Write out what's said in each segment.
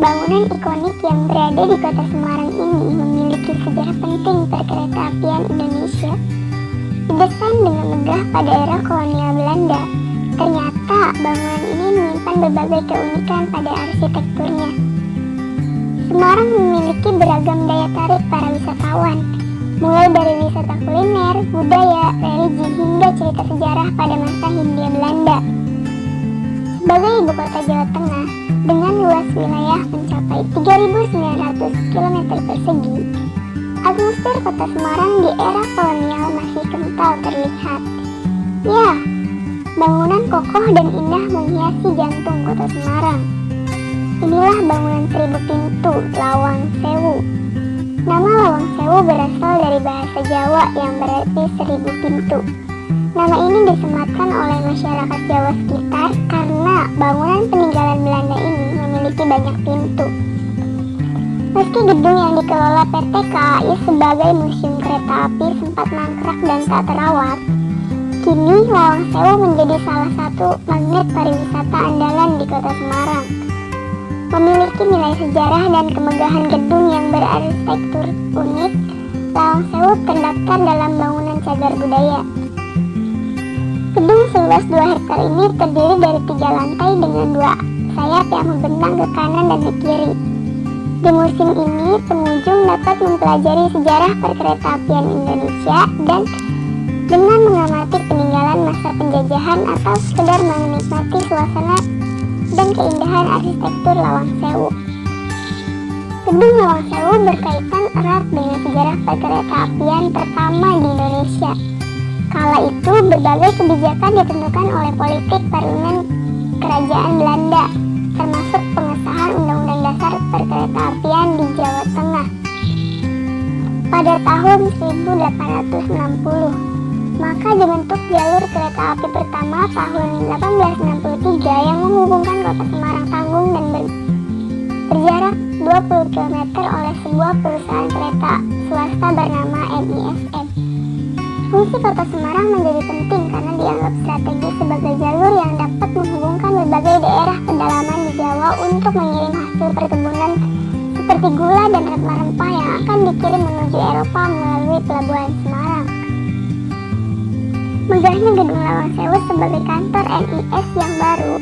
Bangunan ikonik yang berada di kota Semarang ini memiliki sejarah penting perkeretaapian Indonesia. Didesain dengan megah pada era kolonial Belanda, ternyata bangunan ini menyimpan berbagai keunikan pada arsitekturnya. Semarang memiliki beragam daya tarik para wisatawan, mulai dari wisata kuliner, budaya, religi, hingga cerita sejarah pada masa Hindia Belanda. Sebagai ibu kota Jawa Tengah, dengan luas wilayah mencapai 3.900 km persegi, atmosfer kota Semarang di era kolonial masih kental terlihat. Ya, bangunan kokoh dan indah menghiasi jantung kota Semarang. Inilah bangunan 1000 pintu Lawang Sewu. Nama Lawang Sewu berasal dari bahasa Jawa yang berarti 1000 pintu. Nama ini disematkan oleh masyarakat Jawa sekitar karena bangunan peninggalan Belanda ini memiliki banyak pintu. Meski gedung yang dikelola PT KAI sebagai museum kereta api sempat mangkrak dan tak terawat, kini Lawang Sewu menjadi salah satu magnet pariwisata andalan di kota Semarang. Memiliki nilai sejarah dan kemegahan gedung yang berarsitektur unik, Lawang Sewu terdaftar dalam bangunan cagar budaya. Gedung seluas 2 hektar ini terdiri dari 3 lantai dengan 2 sayap yang membentang ke kanan dan ke kiri. Di musim ini, pengunjung dapat mempelajari sejarah perkeretaapian Indonesia dan dengan mengamati peninggalan masa penjajahan atau sekedar menikmati suasana dan keindahan arsitektur Lawang Sewu. Gedung Lawang Sewu berkaitan erat dengan sejarah perkeretaapian pertama di Indonesia. Kala itu, berbagai kebijakan ditentukan oleh politik parlemen kerajaan Belanda, termasuk pengesahan Undang-Undang Dasar Perkeretaapian di Jawa Tengah pada tahun 1860. Maka dibentuk jalur kereta api pertama tahun 1863 yang menghubungkan kota Semarang Tanggung dan berjarak 20 km oleh sebuah perusahaan kereta swasta bernama MISM. Fungsi kota Semarang menjadi penting karena dianggap strategis sebagai jalur yang dapat menghubungkan berbagai daerah pedalaman di Jawa untuk mengirim hasil perkebunan seperti gula dan rempah-rempah yang akan dikirim menuju Eropa melalui pelabuhan Semarang. Megahnya gedung Lawang Sewu sebagai kantor MIS yang baru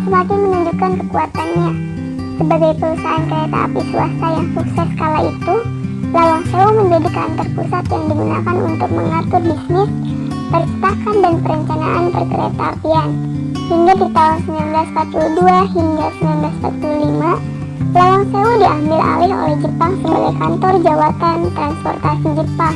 semakin menunjukkan kekuatannya. Sebagai perusahaan kereta api swasta yang sukses kala itu, Lawang Sewu menjadi kantor pusat yang digunakan untuk mengatur bisnis, percetakan dan perencanaan perkeretaapian. Hingga di tahun 1942 hingga 1945, Lawang Sewu diambil alih oleh Jepang sebagai kantor jawatan transportasi Jepang.